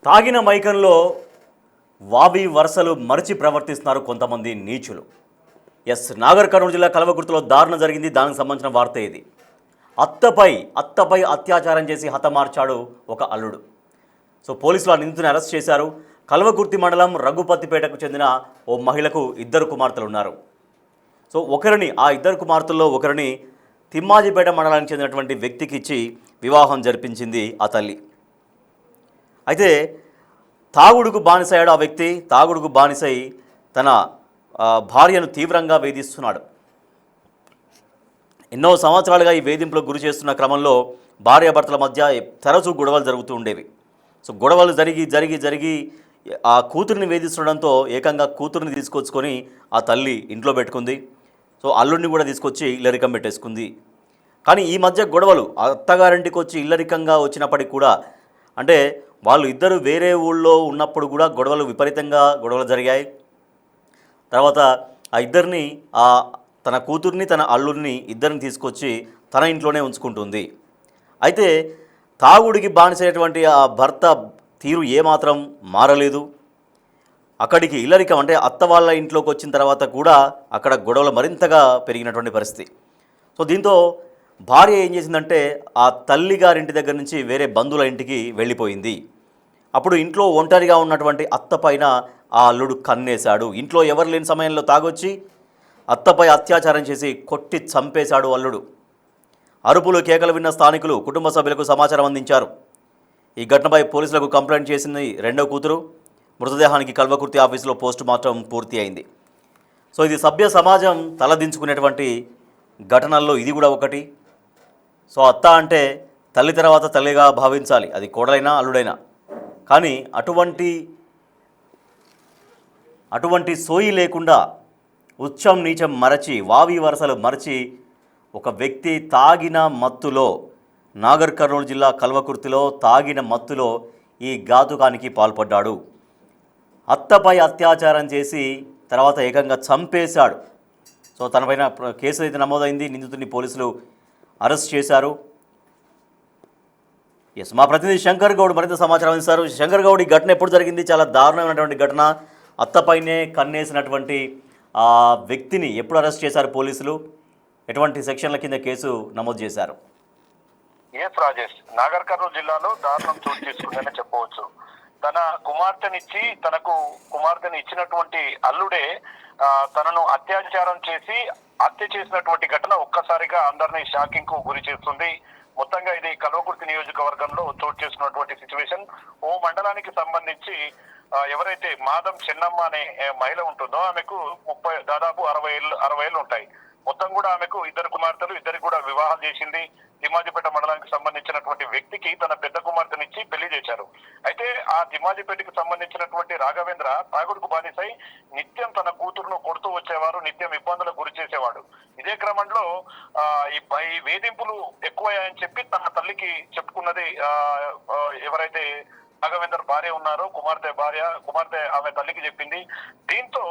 తాగిన మైకంలో వావి వరుసలు మరిచి ప్రవర్తిస్తున్నారు కొంతమంది నీచులు. నాగర్ కర్నూలు జిల్లా కల్వకుర్తిలో దారుణం జరిగింది. దానికి సంబంధించిన వార్త ఇది. అత్తపై అత్యాచారం చేసి హతమార్చాడు ఒక అల్లుడు. పోలీసులు ఆ నిందితుని అరెస్ట్ చేశారు. కల్వకుర్తి మండలం రఘుపతిపేటకు చెందిన ఓ మహిళకు ఇద్దరు కుమార్తెలు ఉన్నారు. ఆ ఇద్దరు కుమార్తెల్లో ఒకరిని తిమ్మాజిపేట మండలానికి చెందినటువంటి వ్యక్తికి ఇచ్చి వివాహం జరిపించింది ఆ తల్లి. అయితే తాగుడుకు బానిసయ్యాడు ఆ వ్యక్తి. తాగుడుకు బానిసై తన భార్యను తీవ్రంగా వేధిస్తున్నాడు. ఎన్నో సంవత్సరాలుగా ఈ వేధింపులకు గురి చేస్తున్న క్రమంలో భార్యాభర్తల మధ్య తరచూ గొడవలు జరుగుతూ ఉండేవి. గొడవలు జరిగి ఆ కూతురిని వేధిస్తుండడంతో ఏకంగా కూతురిని తీసుకొచ్చుకొని ఆ తల్లి ఇంట్లో పెట్టుకుంది. అల్లుడిని కూడా తీసుకొచ్చి ఇల్లరికం పెట్టేసుకుంది. కానీ ఈ మధ్య గొడవలు అత్తగారింటికి వచ్చి ఇల్లరికంగా వచ్చినప్పటికి కూడా, అంటే వాళ్ళు ఇద్దరు వేరే ఊళ్ళో ఉన్నప్పుడు కూడా విపరీతంగా గొడవలు జరిగాయి. తర్వాత ఆ ఇద్దరిని తన కూతుర్ని తన అల్లుడిని ఇద్దరిని తీసుకొచ్చి తన ఇంట్లోనే ఉంచుకుంటుంది. అయితే తాగుడికి బానిసైనటువంటి ఆ భర్త తీరు ఏమాత్రం మారలేదు. అక్కడికి ఇల్లరికం అంటే అత్త వాళ్ళ ఇంట్లోకి వచ్చిన తర్వాత కూడా అక్కడ గొడవలు మరింతగా పెరిగినటువంటి పరిస్థితి. దీంతో భార్య ఏం చేసిందంటే ఆ తల్లి గారింటి దగ్గర నుంచి వేరే బంధువుల ఇంటికి వెళ్ళిపోయింది. అప్పుడు ఇంట్లో ఒంటరిగా ఉన్నటువంటి అత్త పైన ఆ అల్లుడు కన్నేశాడు. ఇంట్లో ఎవరు లేని సమయంలో తాగొచ్చి అత్తపై అత్యాచారం చేసి కొట్టి చంపేశాడు అల్లుడు. అరుపులు కేకలు విన్న స్థానికులు కుటుంబ సభ్యులకు సమాచారం అందించారు. ఈ ఘటనపై పోలీసులకు కంప్లైంట్ చేసింది రెండో కూతురు. మృతదేహానికి కల్వకుర్తి ఆఫీసులో పోస్టు మార్టం పూర్తి అయింది. ఇది సభ్య సమాజం తలదించుకునేటువంటి ఘటనల్లో ఇది కూడా ఒకటి. అత్త అంటే తల్లి తర్వాత తల్లిగా భావించాలి, అది కోడలైనా అల్లుడైనా. కానీ అటువంటి సోయి లేకుండా ఉచ్చం నీచం మరచి వావి వరసలు మరచి ఒక వ్యక్తి తాగిన మత్తులో, నాగర్ కర్నూలు జిల్లా కల్వకుర్తిలో తాగిన మత్తులో ఈ ఘాతుకానికి పాల్పడ్డాడు. అత్తపై అత్యాచారం చేసి తర్వాత ఏకంగా చంపేశాడు. తనపైన కేసు అయితే నమోదైంది. నిందితుడిని పోలీసులు అరెస్ట్ చేశారు. మా ప్రతినిధి శంకర్ గౌడ్ మరింత సమాచారం అందిస్తారు. శంకర్ గౌడ్, ఈ ఘటన ఎప్పుడు జరిగింది? చాలా దారుణమైనటువంటి ఘటన. అత్తపైనే కన్నేసినటువంటి ఆ వ్యక్తిని ఎప్పుడు అరెస్ట్ చేశారు పోలీసులు? ఎటువంటి సెక్షన్ల కింద కేసు నమోదు చేశారు? రాజేష్, నాగర్ కర్నూలు జిల్లాలో దారుణం చోటు చేసుకుందనే చెప్పవచ్చు. తన కుమార్తెని ఇచ్చినటువంటి అల్లుడే తనను అత్యాచారం చేసి హత్య చేసినటువంటి ఘటన ఒక్కసారిగా అందరినీ షాకింగ్ కు గురి చేస్తుంది. మొత్తంగా ఇది కల్వకుర్తి నియోజకవర్గంలో చోటు చేసుకున్నటువంటి సిచ్యువేషన్. ఓ మండలానికి సంబంధించి ఎవరైతే మాదం చెన్నమ్మ అనే మహిళ ఉంటుందో ఆమెకు దాదాపు 60 ఏళ్ళు ఉంటాయి. మొత్తం కూడా ఆమెకు ఇద్దరు కుమార్తెలు, ఇద్దరికి కూడా వివాహం చేసింది. తిమ్మాజిపేట మండలానికి సంబంధించినటువంటి వ్యక్తికి తన పెద్ద కుమార్తెనిచ్చి పెళ్లి చేశారు. అయితే ఆ తిమ్మాజిపేటకి సంబంధించినటువంటి రాఘవేంద్ర తాగుడుకు బానిసై నిత్యం తన కూతురును కొడుతూ వచ్చేవారు, నిత్యం ఇబ్బందులకు గురి చేసేవాడు. ఇదే క్రమంలో ఈ వేధింపులు ఎక్కువయ్యాయని చెప్పి తన తల్లికి చెప్పుకున్నది ఎవరైతే రాఘవేందర్ భార్య ఉన్నారో, కుమార్తె ఆమె తల్లికి చెప్పింది. దీంతో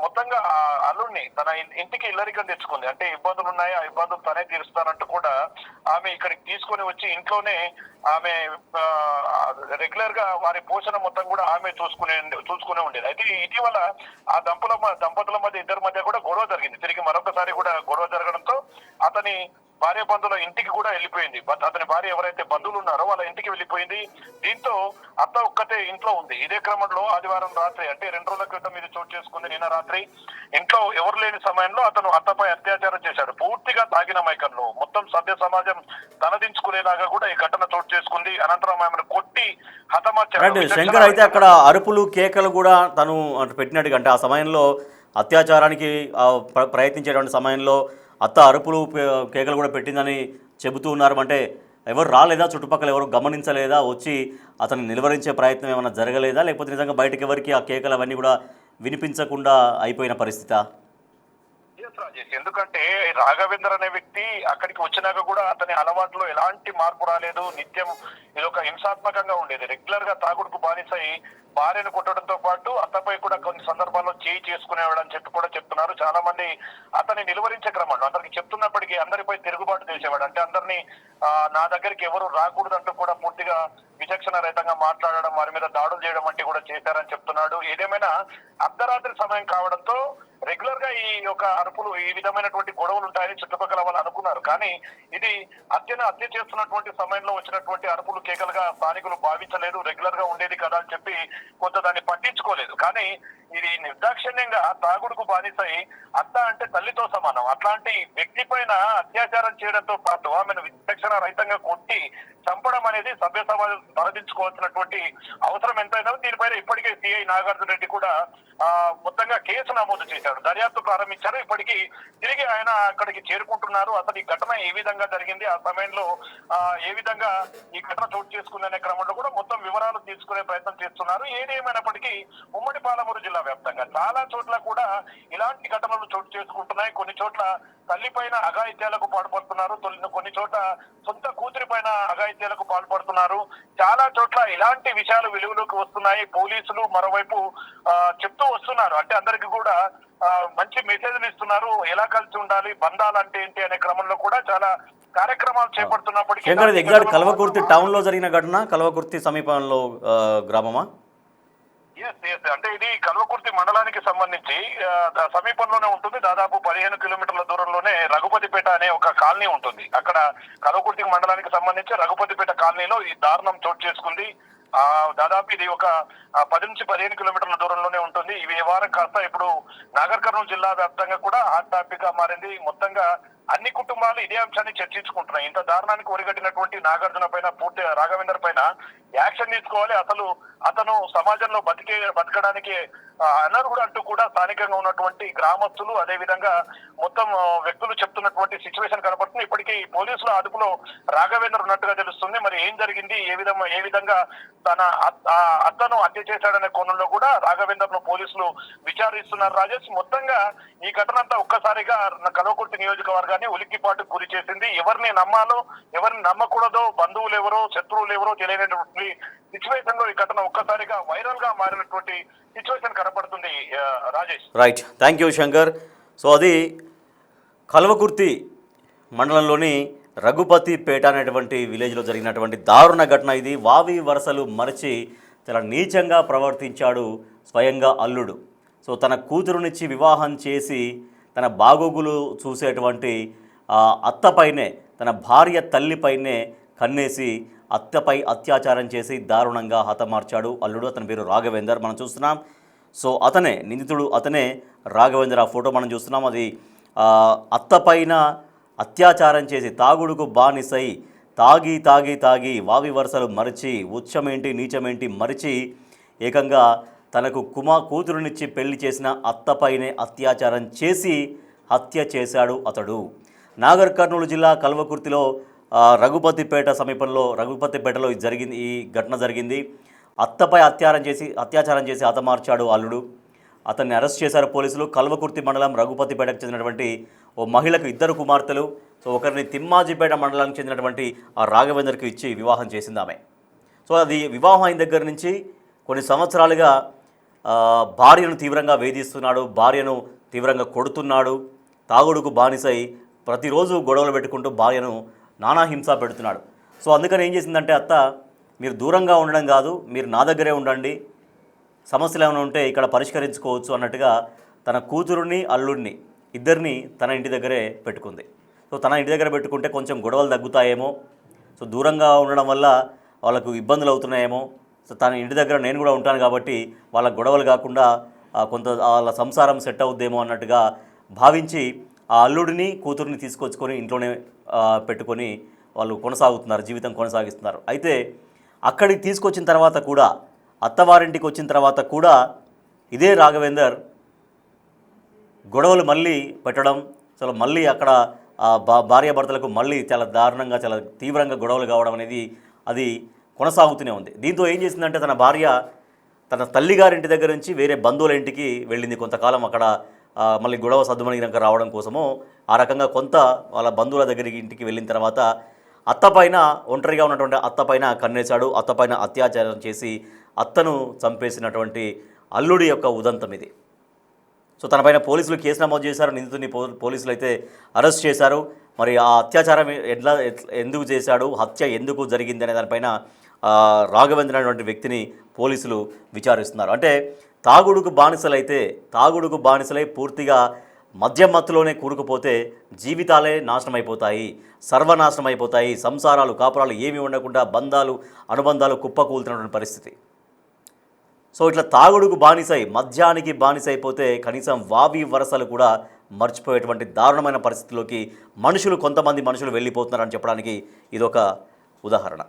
మొత్తంగా ఆ అల్లుడిని తన ఇంటికి ఇల్లరికం తెచ్చుకుంది. అంటే ఇబ్బందులు ఉన్నాయి, ఆ ఇబ్బందులు తనే తీరుస్తానంటూ కూడా ఆమె ఇక్కడికి తీసుకొని వచ్చి ఇంట్లోనే ఆమె రెగ్యులర్ గా వారి పోషణ మొత్తం కూడా ఆమె చూసుకునే ఉండేది. అయితే ఇటీవల ఆ దంపతుల మధ్య ఇద్దరి మధ్య కూడా గొడవ జరిగింది. తిరిగి మరొకసారి కూడా గొడవ జరగడంతో అతని భార్య బంధువుల ఇంటికి కూడా వెళ్ళిపోయింది. అతని భార్య ఎవరైతే బంధువులు ఉన్నారో వాళ్ళ ఇంటికి వెళ్ళిపోయింది. దీంతో అత్త ఒక్కతే ఇంట్లో ఉంది. ఇదే క్రమంలో ఆదివారం రాత్రి, అంటే 2 రోజుల క్రితం ఇది చోటు చేసుకుంది. నిన్న రాత్రి ఇంట్లో ఎవరు లేని సమయంలో అతను అత్తపై అత్యాచారం చేశాడు. పూర్తిగా తాగిన మైకంలో మొత్తం సభ్య సమాజం తలదించుకునేలాగా కూడా ఈ ఘటన చోటు చేసుకుంది. అనంతరం ఆమెను కొట్టి హతమార్చాడు. శంకర్, అయితే అక్కడ అరుపులు కేకలు కూడా తను పెట్టినట్టుగా, అంటే ఆ సమయంలో అత్యాచారానికి ప్రయత్నించేటువంటి సమయంలో అత్త అరుపులు కేకలు కూడా పెట్టిందని చెబుతూ ఉన్నారు. అంటే ఎవరు రాలేదా, చుట్టుపక్కల ఎవరు గమనించలేదా, వచ్చి అతన్ని నిలువరించే ప్రయత్నం ఏమైనా జరగలేదా, లేకపోతే నిజంగా బయటకు ఎవరికి ఆ కేకలు అవన్నీ కూడా వినిపించకుండా అయిపోయిన పరిస్థితా? ఎందుకంటే రాఘవేంద్ర అనే వ్యక్తి అక్కడికి వచ్చినాక కూడా అతని అలవాట్లో ఎలాంటి మార్పు రాలేదు. నిత్యం ఇదొక హింసాత్మకంగా ఉండేది. రెగ్యులర్ గా తాగుడుకు బానిసై భార్యను కొట్టడంతో పాటు అత్తపై కూడా కొన్ని సందర్భాల్లో చేసుకునేవాడు అని చెప్పి కూడా చెప్తున్నారు. చాలా మంది అతన్ని నిలువరించే క్రమంలో అందరికి చెప్తున్నప్పటికీ అందరిపై తిరుగుబాటు చేసేవాడు. అంటే అందరినీ నా దగ్గరికి ఎవరు రాకూడదంటూ కూడా పూర్తిగా విచక్షణ రహితంగా మాట్లాడడం, వారి మీద దాడులు చేయడం వంటి కూడా చేశారని చెప్తున్నాడు. ఏదేమైనా అర్ధరాత్రి సమయం కావడంతో రెగ్యులర్ గా ఈ యొక్క అరుపులు, ఈ విధమైనటువంటి గొడవలు ఉంటాయని చుట్టుపక్కల వాళ్ళు అనుకున్నారు. కానీ ఇది హత్య చేస్తున్నటువంటి సమయంలో వచ్చినటువంటి అరుపులు, కేకలుగా స్థానికులు భావించలేదు. రెగ్యులర్ గా ఉండేది కదా అని చెప్పి కొంత దాన్ని పట్టించుకోలేదు. కానీ ఇది నిర్దాక్షిణ్యంగా తాగుడుకు బానిసై అత్త అంటే తల్లితో సమానం అట్లాంటి వ్యక్తి పైన అత్యాచారం చేయడంతో పాటు ఆమెను విచక్షణ రహితంగా కొట్టి చంపడం అనేది సభ్య సమాజం తలదించుకోవాల్సినటువంటి అవసరం ఎంతైనా. దీనిపైన ఇప్పటికే సిఐ నాగార్జున రెడ్డి కూడా మొత్తంగా కేసు నమోదు చేశాడు, దర్యాప్తు ప్రారంభించారు. ఇప్పటికీ తిరిగి ఆయన అక్కడికి చేరుకుంటున్నారు. అసలు ఈ ఘటన ఏ విధంగా జరిగింది, ఆ సమయంలో ఏ విధంగా ఈ ఘటన చోటు చేసుకుందనే క్రమంలో కూడా మొత్తం వివరాలు తీసుకునే ప్రయత్నం చేస్తున్నారు. ఏది ఏమైనప్పటికీ ఉమ్మడి పాలమూరు జిల్లా వ్యాప్తంగా చాలా చోట్ల కూడా ఇలాంటి ఘటనలు చోటు చేసుకుంటున్నాయి. కొన్ని చోట్ల తల్లి పైన అఘాయిత్యాలకు పాల్పడుతున్నారు, కొన్ని చోట్ల సొంత కూతురి పైన అఘాయిత్యాలకు పాల్పడుతున్నారు. చాలా చోట్ల ఇలాంటి విషయాలు వెలుగులోకి వస్తున్నాయి. పోలీసులు మరోవైపు చెప్తూ వస్తున్నారు, అంటే అందరికి కూడా మంచి మెసేజ్లు ఇస్తున్నారు, ఎలా కలిసి ఉండాలి, బంధాలు అంటే ఏంటి అనే క్రమంలో కూడా చాలా కార్యక్రమాలు చేపడుతున్నప్పటికీ కల్వకుర్తి టౌన్ లో జరిగిన ఘటన, కల్వకుర్తి సమీపంలో గ్రామమా? అంటే ఇది కల్వకుర్తి మండలానికి సంబంధించి సమీపంలోనే ఉంటుంది. దాదాపు 15 కిలోమీటర్ల దూరంలోనే రఘుపతిపేట అనే ఒక కాలనీ ఉంటుంది. అక్కడ కల్వకుర్తి మండలానికి సంబంధించి రఘుపతిపేట కాలనీలో ఈ దారుణం చోటు చేసుకుంది. దాదాపు ఇది ఒక 10 నుంచి 15 కిలోమీటర్ల దూరంలోనే ఉంటుంది. ఈ వ్యవహారం కాస్త ఇప్పుడు నాగర్ కర్నూలు జిల్లా వ్యాప్తంగా కూడా హాట్ టాపిక్ గా మారింది. మొత్తంగా అన్ని కుటుంబాలు ఇదే అంశాన్ని చర్చించుకుంటున్నాయి. ఇంత దారుణానికి ఒరిగట్టినటువంటి నాగార్జున పైన, పూర్తి రాఘవేందర్ పైన యాక్షన్ తీసుకోవాలి. అసలు అతను సమాజంలో బతకడానికి అనర్హుడు అంటూ కూడా స్థానికంగా ఉన్నటువంటి గ్రామస్తులు, అదే విధంగా మొత్తం వ్యక్తులు చెప్తున్నటువంటి సిచ్యువేషన్ కనపడుతుంది. ఇప్పటికీ పోలీసుల అదుపులో రాఘవేందర్ ఉన్నట్టుగా తెలుస్తుంది. మరి ఏం జరిగింది, ఏ విధంగా తన అత్తను హత్య చేశాడనే కోణంలో కూడా రాఘవేందర్ ను పోలీసులు విచారిస్తున్నారు. రాజేష్, మొత్తంగా ఈ ఘటన అంతా ఒక్కసారిగా కల్వకుర్తి నియోజకవర్గాన్ని ఉలిక్కిపాటుకు గురి చేసింది. ఎవరిని నమ్మాలో, ఎవరిని నమ్మకూడదో, బంధువులు ఎవరో, శత్రువులు ఎవరో తెలియనటువంటి సిచ్యువేషన్ లో ఈ ఘటన ఒక్కసారిగా వైరల్ గా మారినటువంటి సిచ్యువేషన్ కనపడుతుంది. Rajesh, right, thank you Shankar. So అది కల్వకుర్తి మండలంలోని రఘుపతిపేట అనేటువంటి విలేజ్లో జరిగినటువంటి దారుణ ఘటన ఇది. వావి వరసలు మరచి చాలా నీచంగా ప్రవర్తించాడు స్వయంగా అల్లుడు. సో తన కూతురునిచ్చి వివాహం చేసి తన బాగోగులు చూసేటువంటి అత్తపైనే, తన భార్య తల్లిపైనే కన్నేసి అత్తపై అత్యాచారం చేసి దారుణంగా హతమార్చాడు అల్లుడు. అతని పేరు రాఘవేందర్, మనం చూస్తున్నాం. సో అతనే నిందితుడు, అతనే రాఘవేందర్. ఆ ఫోటో మనం చూస్తున్నాం. అది అత్తపైన అత్యాచారం చేసి తాగుడుకు బానిసై తాగి తాగి తాగి వావి వరుసలు మరిచి, ఉచ్చమేంటి నీచమేంటి మరిచి ఏకంగా తనకు కూతురునిచ్చి పెళ్లి చేసిన అత్తపైనే అత్యాచారం చేసి హత్య చేశాడు అతడు. నాగర్ కర్నూలు జిల్లా కల్వకుర్తిలో రఘుపతిపేట సమీపంలో రఘుపతిపేటలో ఈ ఘటన జరిగింది. అత్తపై అత్యాచారం చేసి హతమార్చాడు అల్లుడు. అతన్ని అరెస్ట్ చేశారు పోలీసులు. కల్వకుర్తి మండలం రఘుపతిపేటకు చెందినటువంటి ఓ మహిళకు 2 కుమార్తెలు. సో ఒకరిని తిమ్మాజిపేట మండలానికి చెందినటువంటి ఆ రాఘవేందర్కి ఇచ్చి వివాహం చేసింది ఆమె. సో అది వివాహం అయిన దగ్గర నుంచి కొన్ని సంవత్సరాలుగా భార్యను తీవ్రంగా వేధిస్తున్నాడు, భార్యను తీవ్రంగా కొడుతున్నాడు, తాగుడుకు బానిసై ప్రతిరోజు గొడవలు పెట్టుకుంటూ భార్యను నానా హింస పెడుతున్నాడు. సో అందుకని ఏం చేసిందంటే అత్త, మీరు దూరంగా ఉండడం కాదు, మీరు నా దగ్గరే ఉండండి, సమస్యలు ఏమైనా ఉంటే ఇక్కడ పరిష్కరించుకోవచ్చు అన్నట్టుగా తన కూతురుని అల్లుడిని ఇద్దరిని తన ఇంటి దగ్గరే పెట్టుకుంది. సో తన ఇంటి దగ్గర పెట్టుకుంటే కొంచెం గొడవలు తగ్గుతాయేమో, సో దూరంగా ఉండడం వల్ల వాళ్ళకు ఇబ్బందులు అవుతున్నాయేమో, సో తన ఇంటి దగ్గర నేను కూడా ఉంటాను కాబట్టి వాళ్ళ గొడవలు కాకుండా కొంత వాళ్ళ సంసారం సెట్ అవుద్దేమో అన్నట్టుగా భావించి ఆ అల్లుడిని కూతురిని తీసుకొచ్చుకొని ఇంట్లోనే పెట్టుకొని వాళ్ళు కొనసాగుతున్నారు, జీవితం కొనసాగిస్తున్నారు. అయితే అక్కడికి తీసుకొచ్చిన తర్వాత కూడా, అత్తవారింటికి వచ్చిన తర్వాత కూడా ఇదే రాఘవేందర్ గొడవలు మళ్ళీ పెట్టడం, అసలు మళ్ళీ అక్కడ భార్యాభర్తలకు మళ్ళీ చాలా దారుణంగా, చాలా తీవ్రంగా గొడవలు కావడం అనేది అది కొనసాగుతూనే ఉంది. దీంతో ఏం చేసిందంటే తన భార్య తన తల్లిగారింటి దగ్గర నుంచి వేరే బంధువుల ఇంటికి వెళ్ళింది. కొంతకాలం అక్కడ మళ్ళీ గొడవ సద్దుమణిగినాక రావడం కోసము ఆ రకంగా కొంత వాళ్ళ బంధువుల దగ్గరికి ఇంటికి వెళ్ళిన తర్వాత అత్తపైన, ఒంటరిగా ఉన్నటువంటి అత్తపైన కన్నేశాడు. అత్తపైన అత్యాచారం చేసి అత్తను చంపేసినటువంటి అల్లుడి యొక్క ఉదంతం ఇది. సో తనపైన పోలీసులు కేసు నమోదు చేశారు. నిందితుడిని పోలీసులు అయితే అరెస్ట్ చేశారు. మరి ఆ అత్యాచారం ఎందుకు చేశాడు, హత్య ఎందుకు జరిగింది అనే దానిపైన రాఘవేంద్ర అనేటువంటి వ్యక్తిని పోలీసులు విచారిస్తున్నారు. అంటే తాగుడుకు బానిసలై పూర్తిగా మద్యం మత్తులోనే కూరుకుపోతే జీవితాలే నాశనం అయిపోతాయి, సర్వనాశనం అయిపోతాయి, సంసారాలు కాపురాలు ఏమీ ఉండకుండా బంధాలు అనుబంధాలు కుప్పకూలుతున్నటువంటి పరిస్థితి. సో ఇట్లా తాగుడుకు బానిసై మద్యానికి బానిసైపోతే కనీసం వావి వరసలు కూడా మర్చిపోయేటువంటి దారుణమైన పరిస్థితిలోకి కొంతమంది మనుషులు వెళ్ళిపోతున్నారని చెప్పడానికి ఇదొక ఉదాహరణ.